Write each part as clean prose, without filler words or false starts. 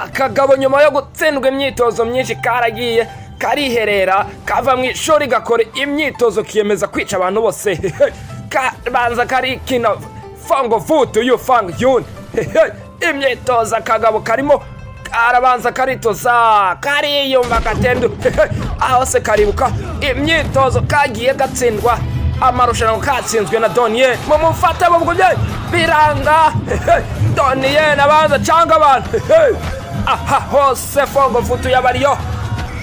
akagabo nyuma yo gutsindwa imyitozo myinshi karagiye kariherera kava mu ishuri gakora imyitozo kiyemeza kwica abantu bose kabanza kari kina fango futu you fang yun imyitozo akagabo karimo arabanza karitoza kariyumva katendu aho se karibuka imyitozo kagiye gatsindwa amarushanwa katsinzwe na Doniye mu mufata mu bwo biranga Doniye nabanza cyangwa abantu aha hose fango futu yabariyo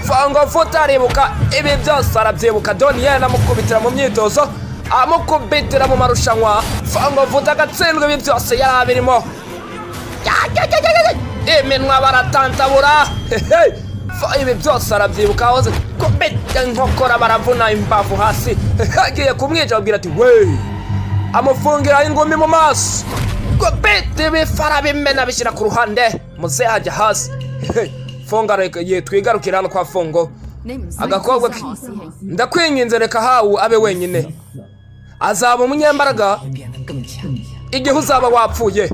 fango futu aribuka ibi byose arabyibuka Doniye namukubitira mu myitozo amukubitira mu marushanwa fango futu agatsindwa ibi byose yarabirimo iminwa baratantabura ibi byose arabyibuka hose kubita inkokora baravuna imbavu hasi agiye kumwica abwira ati we amufungira ingumi mu maso kubita ibifara bimena bishyira ku ruhande muze hajya hasi Fonga reka twigarukira hano kwa Fongo agakobwa ndakwinginze reka hawu abe wenyine azaba umunyembaraga igihe uzaba wapfuye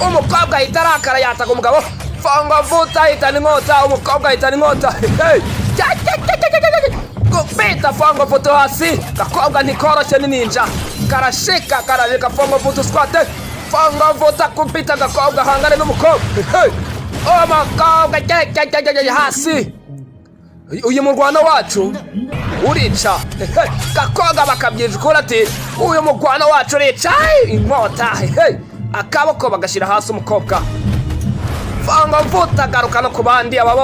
umukobwa ahita arakara yataga umugabo Fongo vuta ahitana inkota umukobwa ahitana inkota kubita Fongo vuta hasi gakobwa ntikoroshye ni ninja karashika kararika Fongo vuta squate Fongo vuta kubita gakobwa hangane n'umukobwa umukobwa hasi uyu murwana wacu urica gakobwa bakabyinja ukora ati uyu murwana wacu urica inkota akaboko bagashyira hasi umukobwa Fongo vuta garuka no ku bandi aba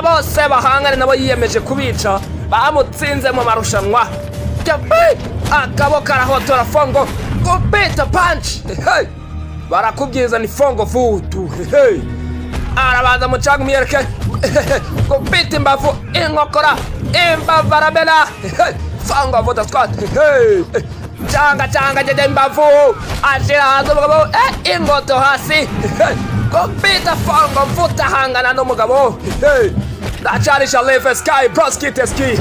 bose bahangane nabo yiyemeje kubica bamutsinze mu marushanwa akaboko arahotora Fongo kubita punch barakubyiza ni Fongo vutu arabanza mucanga umuyereke kubita imbavu inkokora imbavu arabela Fongo vuta squat changa jede imbavu ashira hasi umugabo ingoto hasi kubita Fongo vuta hangana n'umugabo ndacarisha leve sky broskiteski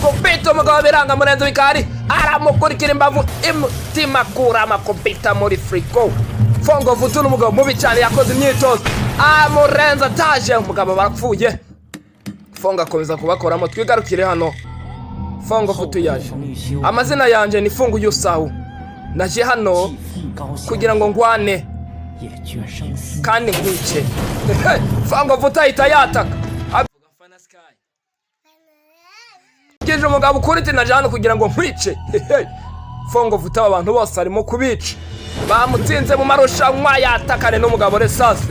kubita umugabo biranga murenzo bikari aramukurikira imbavu imutima kurama kubita muri friko Fongo vuta n'umugabo mubi cyane yakoze imyitozo amurenza taje umugabo barapfuye Fongo akomeza kubakoramo twigarukire hano Fongo vuta yaje amazina yanje ni Fungu Yusahu naje hano kugira ngo ngwane kandi nkwice Fongo vuta itayataka avuga fana sky kije umugabo kuriti naje hano kugira ngo nkwice Fongo vuta abantu bose arimo kubica bamutsinze mu marushanwa yatakane n'umugabo resase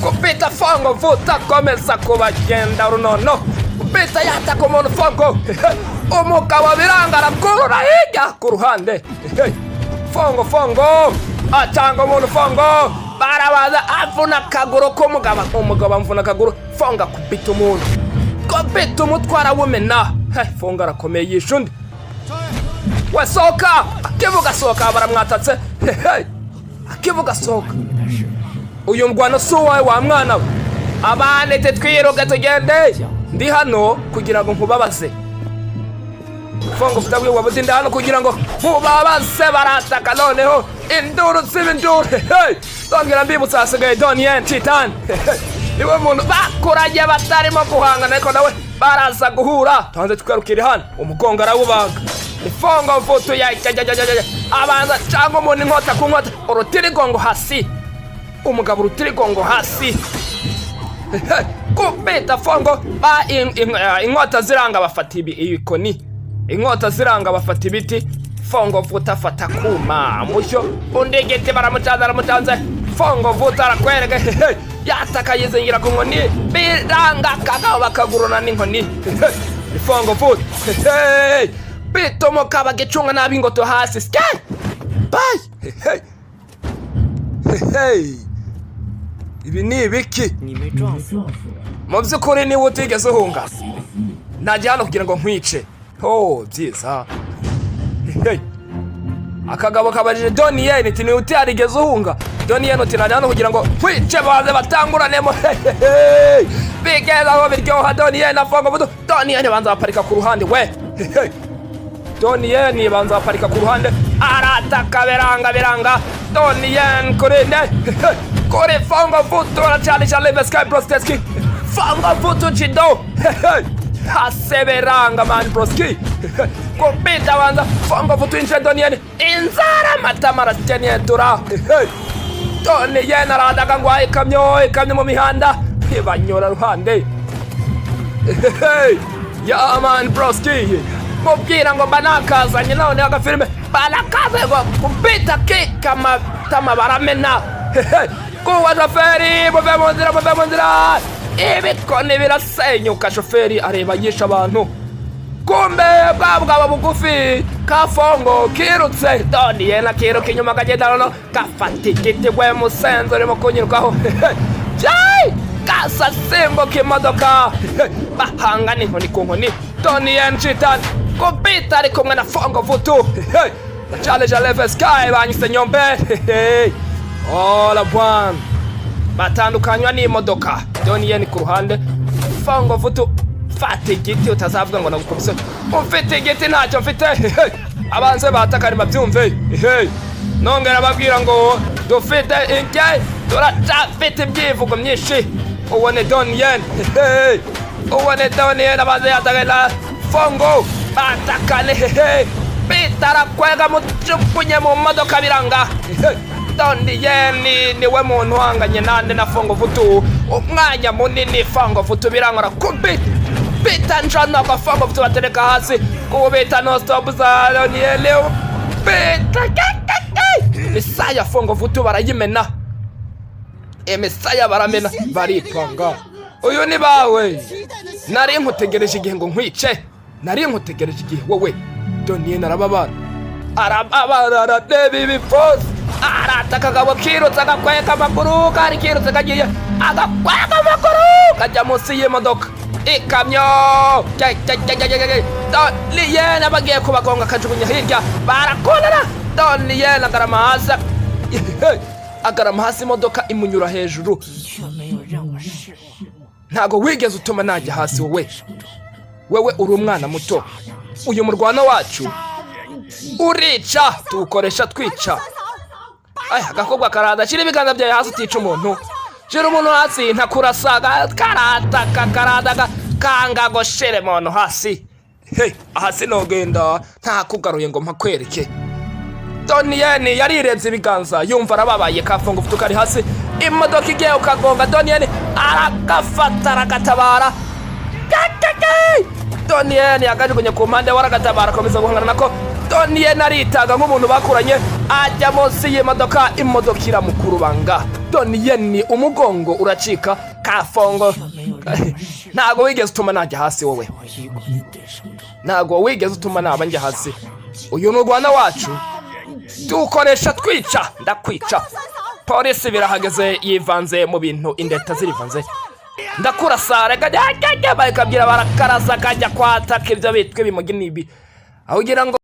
kubita Fongo vuta komeza kubagenda runono kubita yataka umuntu Fongo umugabo biranga arakurura hirya ku ruhande Fongo atanga umuntu Fongo barabaza avuna akaguru k'umugabo amvuna akaguru Fongo kubita umuntu kubita umutwara wumena Fongo arakomeye yishundi wasoka akivuga soka baramwatatse akivuga soka uyu mgwano suwawe wa mwana abane tetwiroga tugende ndi hano kugira ngo nkubabaze Fongo futawe wabuzi hano kugira ngo nkubabaze barataka noneho induru z'ibinduru tongera mbibutsa hasigaye Doniye Titan niwe muntu bakuranye batarimo guhangana ariko nawe baraza guhura tanze tukarukire hano umugongo arawubaga Fongo vuta ya abanza cyangwa umuntu inkota ku nkota urutirigongo hasi umugabo urutirigongo hasi kubita Fongo inkota ziranga bafata ibikoni inkota ziranga bafata ibiti Fongo vuta afata kuma mushyo undegete baramutanze Fongo vuta arakwereka yataka yizingira ku nkoni biranga kagabo bakaguruna n'inkoni Fongo vuta bitomo kaba gicunga nabi ngoto hasi sky bye ibi ni ibiki mu by'ukuri ni utigeze uhunga najya hano kugira ngo nkwice byiza akagabo kabajije Doniye nti ni uti arigeze uhunga Doniye nti najya hano kugira ngo nkwice baze batanguranemo bigeza aho biryoha Doniye na Fongo vuta Doniye banza baparika ku ruhande we Doniye banza baparika ku ruhande arataka biranga Doniye kurinde kuri Fongo Vutu aracanisha Levi Sky Brosteski. Fongo Vutu Jido haseberanga man Broski kupita wanza Fongo Vutu inje Donien inzara matamara stenientura Donien aradaga ngo ikamyo mu mihanda ibanyura ruhande ya man Broski mubwira ngo banakazanye none agafilme banakaze ngo kupita kama tama baramena kuwa shoferi muve mu nzira ibikoni birasenyuka shoferi areba yisha abantu kumbe bwaba bugufi ka Fongo kirutse Donien akiruka inyuma kagenda no gafata igiti gwe musenzo urimo kunyirukaho gasasimbo k'imodoka bahangana inkoni ku nkoni Donien Chitan kupita ari kumwe na Fongo Vutu challenge Levi Sky banyise nyombe la bwana batandukanywa n'imodoka Donien ku ruhande Fongo Vutu fata igiti utazavuga ngo nagukubise ufite igiti ntacyo mfite abanze batakari babyumve nongera babwira ngo dufite inge turacafite ibyivugo myinshi ubone Donien abanze yatakana Fongo batakane bitara kwega mucupunye mu modoka biranga Donien niwe muntu wanganye nande na Fongo Vutu umwanya munini Fongo Vutu birangora bita njana kwa Fongo Vutu batereka hasi kubita no stop za Donien leo bita Misaya Fongo Vutu barayimena Misaya baramena baripanga uyu ni bawe nari nkutegereje igihe ngo nkwice nari nkutegereje igihe wowe Donien arababara arareba ibifosi arataka kagabo kirutse agakweka amaguru kari kirutse kagiye agakweka amaguru kajya munsi y'imodoka ikamyo Donien abagiye kubagonga kajugunya hirya barakonana Donien agarama hasi imodoka imunyura hejuru ntago wigeze utuma najya hasi wewe uri umwana muto uyu murwana wacu urica tukoresha twica agakobwa karada shira ibiganza byawe hasi utica umuntu shira umuntu hasi ntakurasaga karadaga kanga goshere umuntu hasi hasi nogenda ntakugaruye ngo mpakwereke Donien yarirebye ibiganza yumva arababaye ka Fongo Vutu kari hasi imodoka igiye ukagonga Donien aragafata aragatabara Donien yagajugunye ku mpande waragatabara akomeza guhangana nako Donien aritaga nk'umuntu bakuranye ajya munsi y'imodoka iramukurubanga Donien umugongo uracika ka Fongo ntago wigeze utuma najya hasi wowe ntago wigeze utuma naba njya hasi uyu ni urwana wacu dukoresha twica ndakwica polisi birahageze yivanze mu bintu indeta zirivanze ndakurasara bakabwira barakarasa kajya kwataka ibyo bitwe bimuginibi aho ugira ngo